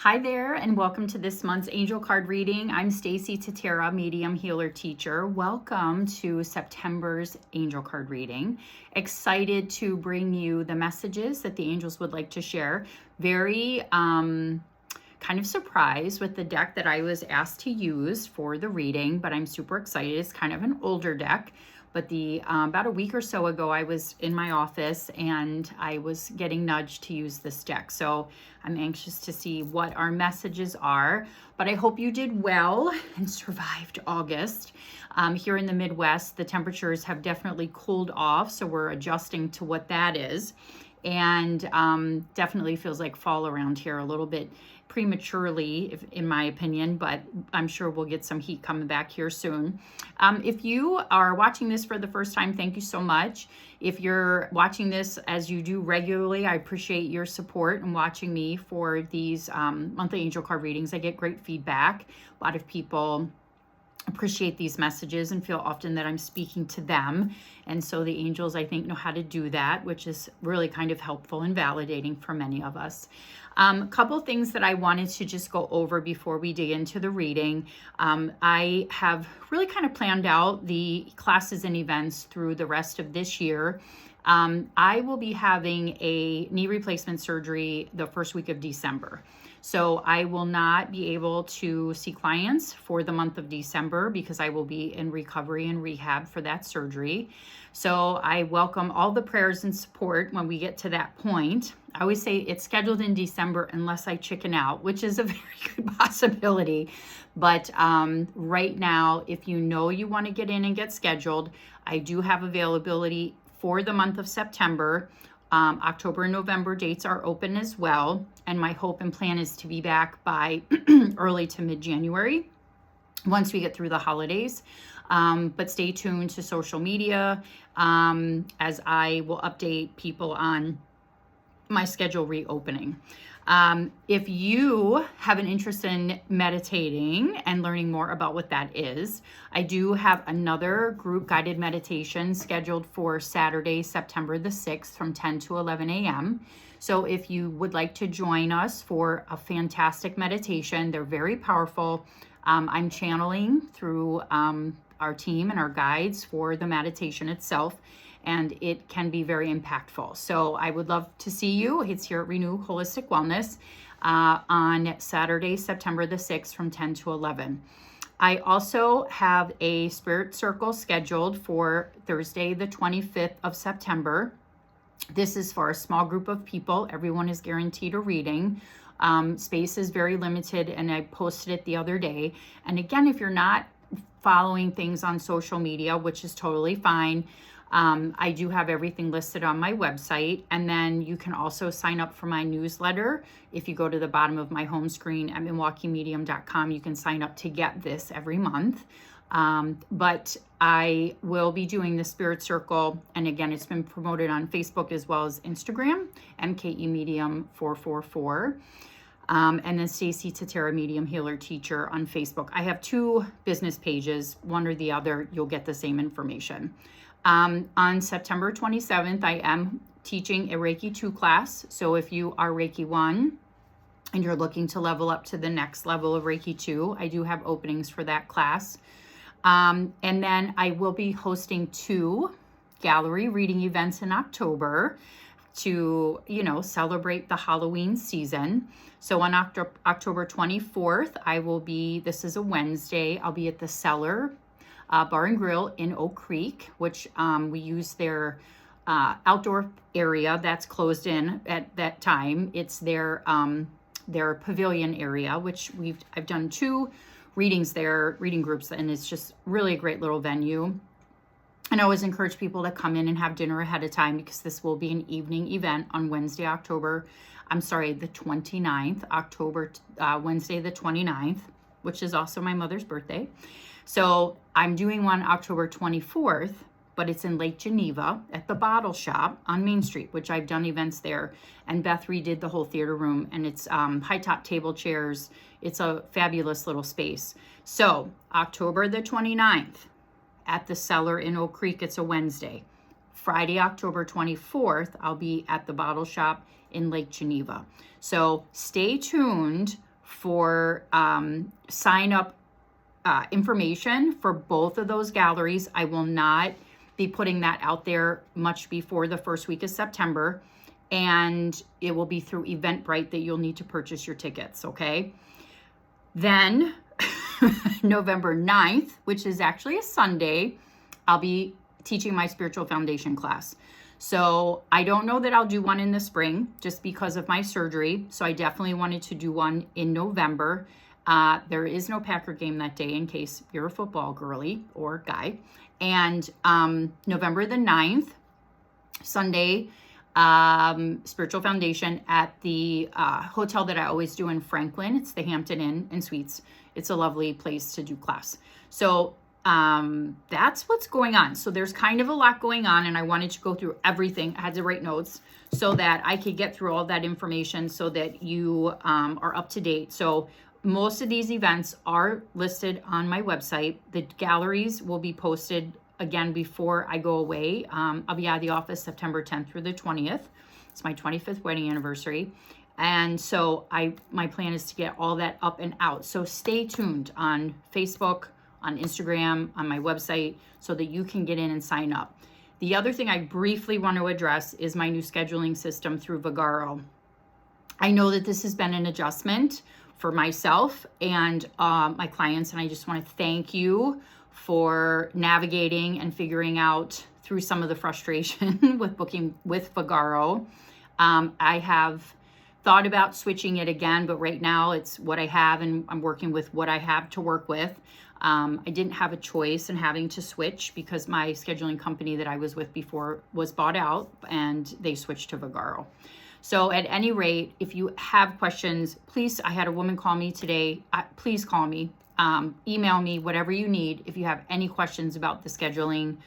Hi there, and welcome to this month's angel card reading. I'm Stacie, Tatera, medium healer teacher. Welcome to September's angel card reading. Excited to bring you the messages that the angels would like to share. Very kind of surprised with the deck that I was asked to use for the reading, but I'm super excited. It's kind of an older deck. But about a week or so ago, I was in my office and I was getting nudged to use this deck. So I'm anxious to see what our messages are. But I hope you did well and survived August. Here in the Midwest, the temperatures have definitely cooled off, so we're adjusting to what that is. And definitely feels like fall around here a little bit prematurely, in my opinion, but I'm sure we'll get some heat coming back here soon. If you are watching this for the first time, thank you so much. If you're watching this as you do regularly, I appreciate your support and watching me for these monthly angel card readings. I get great feedback. A lot of people appreciate these messages and feel often that I'm speaking to them. And so the angels, I think, know how to do that, which is really kind of helpful and validating for many of us. A couple things that I wanted to just go over before we dig into the reading. I have really kind of planned out the classes and events through the rest of this year. I will be having a knee replacement surgery the first week of December. So I will not be able to see clients for the month of December because I will be in recovery and rehab for that surgery. So I welcome all the prayers and support when we get to that point. I always say it's scheduled in December unless I chicken out, which is a very good possibility. But right now, if you know you want to get in and get scheduled, I do have availability for the month of September. October and November dates are open as well. And my hope and plan is to be back by early to mid-January once we get through the holidays. But stay tuned to social media as I will update people on my schedule reopening. If you have an interest in meditating and learning more about what that is, I do have another group guided meditation scheduled for Saturday, September the 6th from 10 to 11 a.m. So if you would like to join us for a fantastic meditation, they're very powerful. I'm channeling through our team and our guides for the meditation itself, and it can be very impactful. So I would love to see you. It's here at Renew Holistic Wellness on Saturday, September the 6th from 10 to 11. I also have a spirit circle scheduled for Thursday, the 25th of September. This is for a small group of people. Everyone is guaranteed a reading. Space is very limited, and I posted it the other day. And again, if you're not following things on social media, which is totally fine, I do have everything listed on my website. And then you can also sign up for my newsletter. If you go to the bottom of my home screen at MilwaukeeMedium.com, you can sign up to get this every month. But I will be doing the Spirit Circle. And again, it's been promoted on Facebook as well as Instagram, MKE Medium 444. And then Stacie, Tatera, medium healer teacher on Facebook. I have two business pages, one or the other, you'll get the same information. On September 27th, I am teaching a Reiki 2 class. So if you are Reiki 1 and you're looking to level up to the next level of Reiki 2, I do have openings for that class. And then I will be hosting 2 gallery reading events in October to, celebrate the Halloween season. So on October 24th, this is a Wednesday, I'll be at the Cellar Bar and Grill in Oak Creek, which we use their outdoor area that's closed in at that time. It's their pavilion area, which I've done 2 readings there, reading groups, and it's just really a great little venue. And I always encourage people to come in and have dinner ahead of time because this will be an evening event on the 29th, Wednesday the 29th, which is also my mother's birthday. So I'm doing one October 24th, but it's in Lake Geneva at the Bottle Shop on Main Street, which I've done events there. And Beth redid the whole theater room, and it's high top table chairs. It's a fabulous little space. So October the 29th at the Cellar in Oak Creek, it's a Wednesday. Friday, October 24th, I'll be at the Bottle Shop in Lake Geneva. So stay tuned for sign up information for both of those galleries. I will not be putting that out there much before the first week of September, and it will be through Eventbrite that you'll need to purchase your tickets, okay? Then November 9th, which is actually a Sunday, I'll be teaching my spiritual foundation class. So I don't know that I'll do one in the spring just because of my surgery. So I definitely wanted to do one in November. There is no Packer game that day in case you're a football girly or guy. And November the 9th, Sunday, spiritual foundation at the hotel that I always do in Franklin. It's the Hampton Inn and Suites. It's a lovely place to do class. So that's what's going on. So there's kind of a lot going on, and I wanted to go through everything. I had to write notes so that I could get through all that information so that you are up to date. So most of these events are listed on my website. The galleries will be posted again before I go away. I'll be out of the office September 10th through the 20th. It's my 25th wedding anniversary. And so my plan is to get all that up and out. So stay tuned on Facebook, on Instagram, on my website, so that you can get in and sign up. The other thing I briefly want to address is my new scheduling system through Vagaro. I know that this has been an adjustment for myself and my clients, and I just want to thank you for navigating and figuring out through some of the frustration with booking with Vagaro. I have thought about switching it again, but right now it's what I have, and I'm working with what I have to work with. I didn't have a choice in having to switch because my scheduling company that I was with before was bought out and they switched to Vagaro. So at any rate, if you have questions, please, I had a woman call me today. Please call me, email me, whatever you need. If you have any questions about the scheduling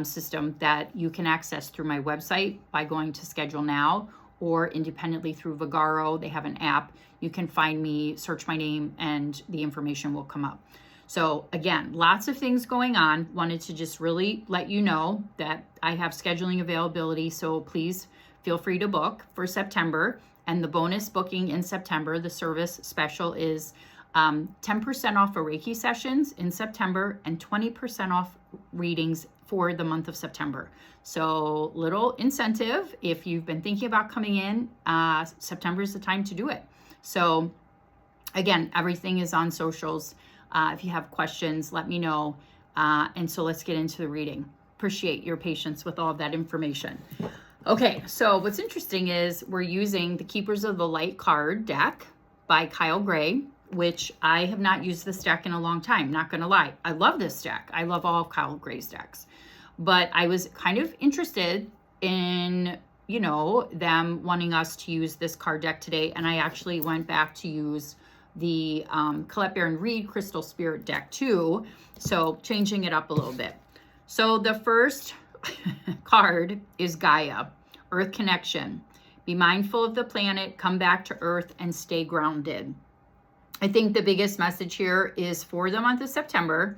system that you can access through my website by going to Schedule Now, or independently through Vagaro. They have an app. You can find me, search my name, and the information will come up. So again, lots of things going on. Wanted to just really let you know that I have scheduling availability. So please feel free to book for September. And the bonus booking in September, the service special is 10% off for Reiki sessions in September and 20% off readings for the month of September. So little incentive. If you've been thinking about coming in, September is the time to do it. So again, everything is on socials. If you have questions, let me know. And so let's get into the reading. Appreciate your patience with all of that information. Okay, so what's interesting is we're using the Keepers of the Light card deck by Kyle Gray, which I have not used this deck in a long time, not gonna lie. I love this deck. I love all of Kyle Gray's decks. But I was kind of interested in, them wanting us to use this card deck today. And I actually went back to use the Colette Baron Reed Crystal Spirit deck too. So changing it up a little bit. So the first card is Gaia, Earth Connection. Be mindful of the planet, come back to Earth, and stay grounded. I think the biggest message here is for the month of September,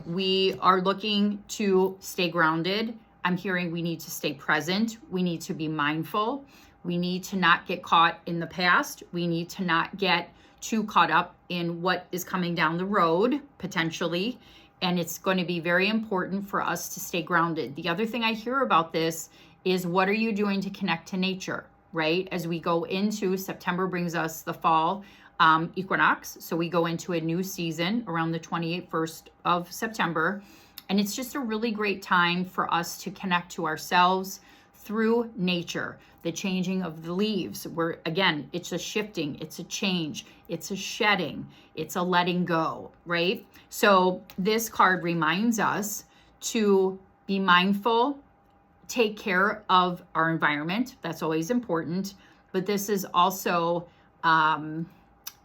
we are looking to stay grounded. I'm hearing we need to stay present. We need to be mindful. We need to not get caught in the past. We need to not get too caught up in what is coming down the road, potentially. And it's going to be very important for us to stay grounded. The other thing I hear about this is, what are you doing to connect to nature, right? As we go into September, brings us the fall equinox. So we go into a new season around the 1st of September. And it's just a really great time for us to connect to ourselves through nature, the changing of the leaves, where again, it's a shifting, it's a change, it's a shedding, it's a letting go, right? So this card reminds us to be mindful, take care of our environment. That's always important. But this is also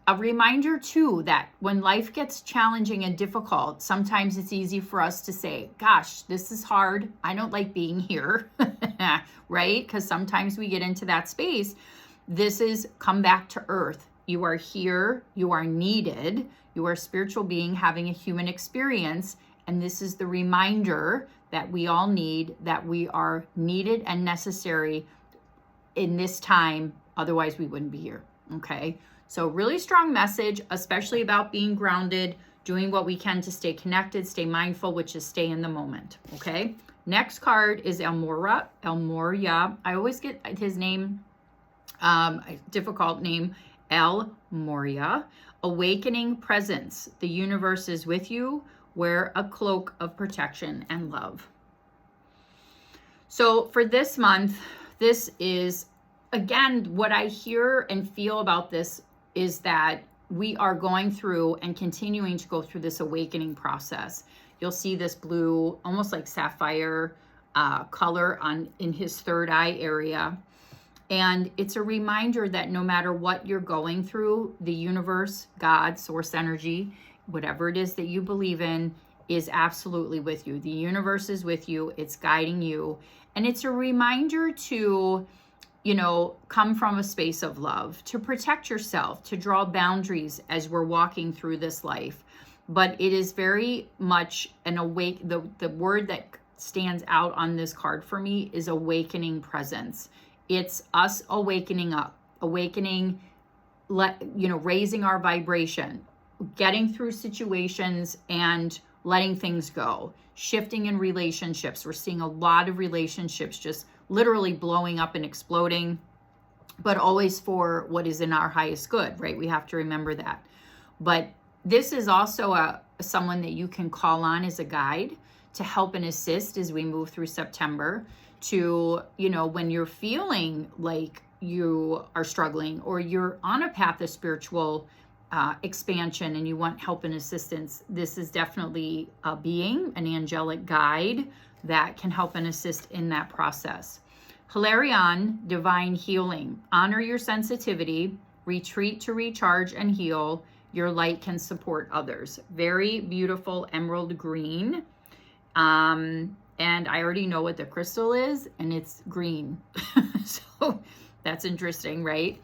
a reminder too that when life gets challenging and difficult, sometimes it's easy for us to say, gosh, this is hard. I don't like being here, right? Because sometimes we get into that space. This is come back to earth. You are here. You are needed. You are a spiritual being having a human experience. And this is the reminder that we all need, that we are needed and necessary in this time. Otherwise, we wouldn't be here. Okay. So really strong message, especially about being grounded, doing what we can to stay connected, stay mindful, which is stay in the moment, okay? Next card is El Moria. I always get his name, difficult name, El Moria. Awakening presence. The universe is with you. Wear a cloak of protection and love. So for this month, this is, again, what I hear and feel about this is that we are going through and continuing to go through this awakening process. You'll see this blue, almost like sapphire color in his third eye area. And it's a reminder that no matter what you're going through, the universe, God, source energy, whatever it is that you believe in, is absolutely with you. The universe is with you. It's guiding you. And it's a reminder to, come from a space of love, to protect yourself, to draw boundaries as we're walking through this life. But it is very much the word that stands out on this card for me is awakening presence. It's us awakening up, raising our vibration, getting through situations and letting things go, shifting in relationships. We're seeing a lot of relationships just literally blowing up and exploding, but always for what is in our highest good, right? We have to remember that. But this is also someone that you can call on as a guide to help and assist as we move through September to, when you're feeling like you are struggling or you're on a path of spiritual expansion and you want help and assistance, this is definitely a being, an angelic guide that can help and assist in that process. Hilarion, divine healing. Honor your sensitivity, retreat to recharge and heal. Your light can support others. Very beautiful emerald green. And I already know what the crystal is, and it's green. So that's interesting, right?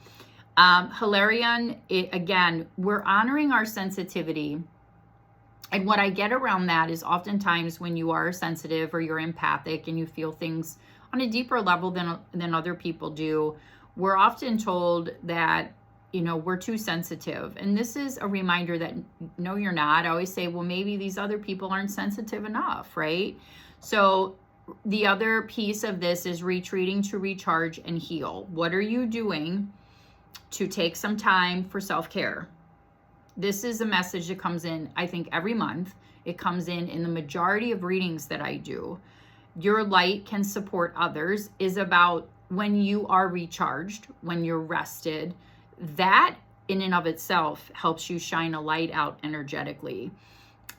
Hilarion, again, we're honoring our sensitivity. And what I get around that is oftentimes when you are sensitive or you're empathic and you feel things on a deeper level than other people do, we're often told that, we're too sensitive. And this is a reminder that, no, you're not. I always say, well, maybe these other people aren't sensitive enough, right? So the other piece of this is retreating to recharge and heal. What are you doing to take some time for self-care? This is a message that comes in, I think, every month. It comes in the majority of readings that I do. Your light can support others is about when you are recharged, when you're rested. That in and of itself helps you shine a light out energetically.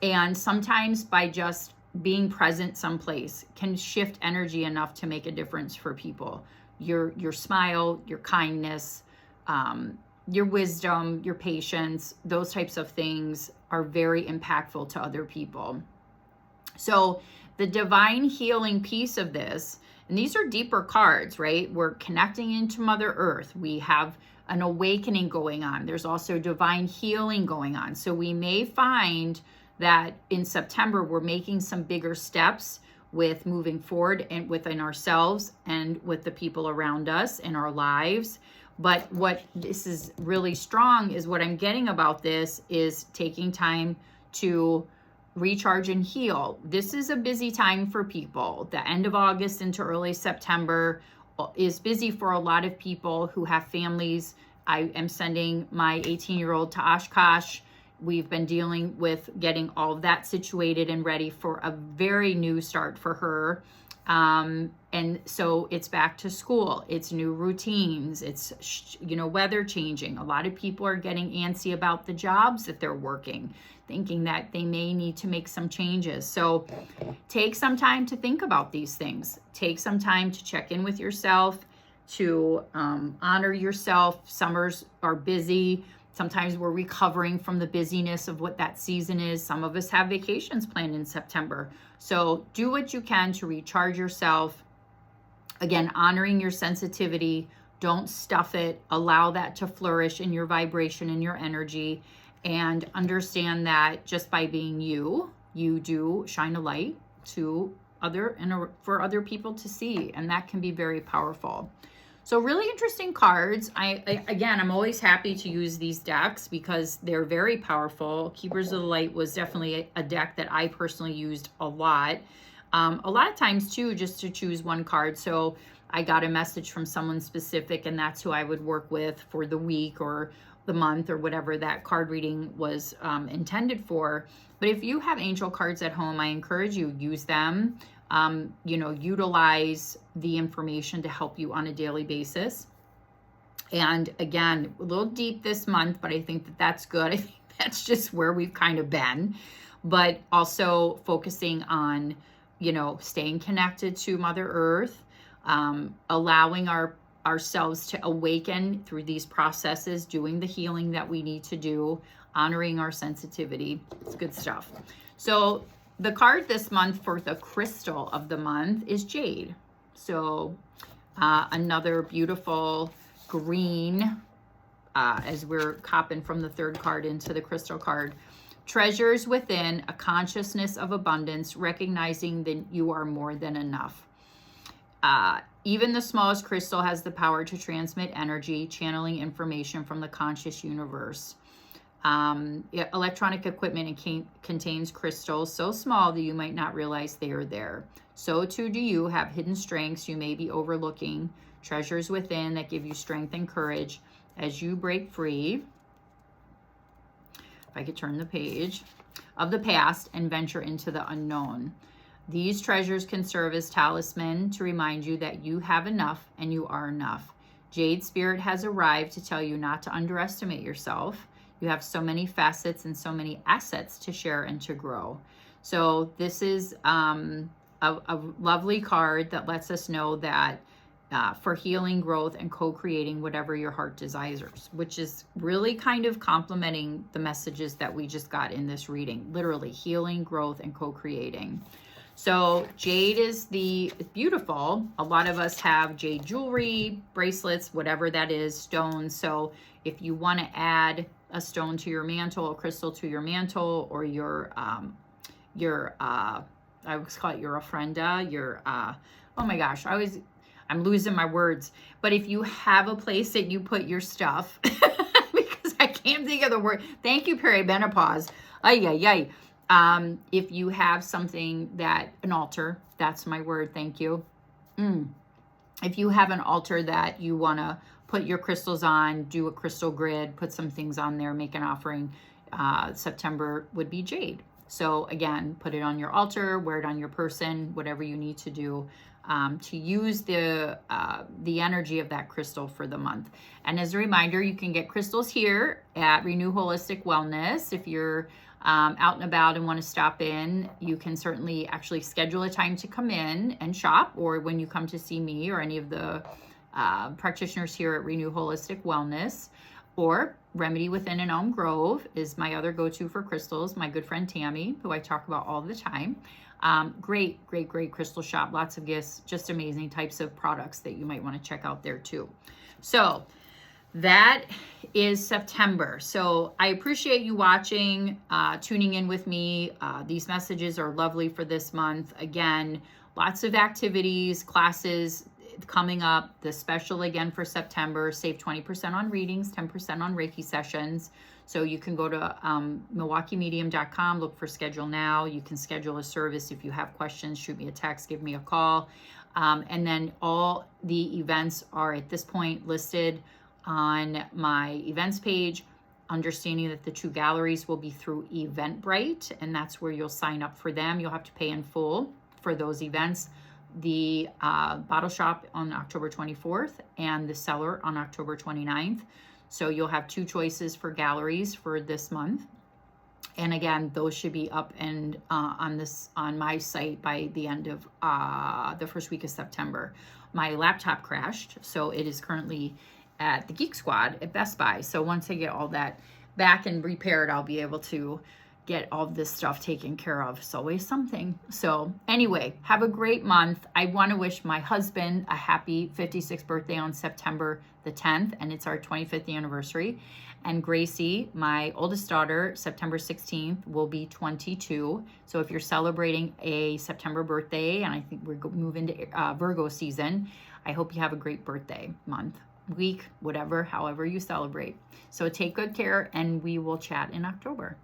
And sometimes by just being present someplace can shift energy enough to make a difference for people. Your smile, your kindness, your wisdom, your patience, those types of things are very impactful to other people. So the divine healing piece of this, and these are deeper cards, right? We're connecting into Mother Earth. We have an awakening going on. There's also divine healing going on. So we may find that in September, we're making some bigger steps with moving forward and within ourselves and with the people around us in our lives. But what this is really strong is what I'm getting about this is taking time to recharge and heal. This is a busy time for people. The end of August into early September is busy for a lot of people who have families. I am sending my 18-year-old to Oshkosh. We've been dealing with getting all of that situated and ready for a very new start for her. And so it's back to school, it's new routines, it's, weather changing. A lot of people are getting antsy about the jobs that they're working, thinking that they may need to make some changes. So take some time to think about these things. Take some time to check in with yourself, to honor yourself. Summers are busy. Sometimes we're recovering from the busyness of what that season is. Some of us have vacations planned in September. So do what you can to recharge yourself. Again, honoring your sensitivity. Don't stuff it. Allow that to flourish in your vibration and your energy. And understand that just by being you do shine a light to for other people to see. And that can be very powerful. So really interesting cards. Again, I'm always happy to use these decks because they're very powerful. Keepers of the Light was definitely a deck that I personally used a lot of times too, just to choose one card. So I got a message from someone specific, and that's who I would work with for the week or the month or whatever that card reading was intended for. But if you have angel cards at home, I encourage you, use them. Utilize the information to help you on a daily basis. And again, a little deep this month, but I think that that's good. I think that's just where we've kind of been. But also focusing on, staying connected to Mother Earth, allowing ourselves to awaken through these processes, doing the healing that we need to do, honoring our sensitivity. It's good stuff. So the card this month for the crystal of the month is jade. So another beautiful green, as we're copping from the third card into the crystal card. Treasures within, a consciousness of abundance, recognizing that you are more than enough. Even the smallest crystal has the power to transmit energy, channeling information from the conscious universe. Electronic equipment contains crystals so small that you might not realize they are there. So too do you have hidden strengths you may be overlooking, treasures within that give you strength and courage as you break free. If I could turn the page, of the past and venture into the unknown. These treasures can serve as talisman to remind you that you have enough and you are enough. Jade Spirit has arrived to tell you not to underestimate yourself. You have so many facets and so many assets to share and to grow. So this is a lovely card that lets us know that for healing, growth, and co-creating whatever your heart desires, which is really kind of complementing the messages that we just got in this reading. Literally healing, growth, and co-creating. So jade is beautiful. A lot of us have jade jewelry, bracelets, whatever that is, stones. So if you want to add a stone to your mantle, a crystal to your mantle, or your I always call it your ofrenda, oh my gosh, I'm losing my words. But if you have a place that you put your stuff, because I can't think of the word. Thank you, perimenopause. If you have something an altar, that's my word. Thank you. If you have an altar that you want to put your crystals on, do a crystal grid, put some things on there, make an offering, September would be jade. So again, put it on your altar, wear it on your person, whatever you need to do to use the energy of that crystal for the month. And as a reminder, you can get crystals here at Renew Holistic Wellness. If you're out and about and want to stop in, you can certainly actually schedule a time to come in and shop, or when you come to see me or any of the practitioners here at Renew Holistic Wellness. Or Remedy Within in Elm Grove is my other go-to for crystals. My good friend Tammy, who I talk about all the time. Great crystal shop. Lots of gifts. Just amazing types of products that you might want to check out there too. So that is September. So I appreciate you watching, tuning in with me. These messages are lovely for this month. Again, lots of activities, classes coming up. The special again for September, save 20% on readings, 10% on Reiki sessions. So you can go to MilwaukeeMedium.com, look for schedule now. You can schedule a service. If you have questions, shoot me a text, give me a call. And then all the events are at this point listed on my events page, understanding that the 2 galleries will be through Eventbrite, and that's where you'll sign up for them. You'll have to pay in full for those events. The bottle shop on October 24th and the cellar on October 29th. So you'll have 2 choices for galleries for this month. And again, those should be up and on my site by the end of the first week of September. My laptop crashed, so it is currently at the Geek Squad at Best Buy. So once I get all that back and repaired, I'll be able to get all this stuff taken care of. It's always something. So anyway, have a great month. I want to wish my husband a happy 56th birthday on September the 10th, and it's our 25th anniversary. And Gracie, my oldest daughter, September 16th will be 22. So if you're celebrating a September birthday, and I think we're moving into Virgo season, I hope you have a great birthday month, week, whatever, however you celebrate. So take good care, and we will chat in October.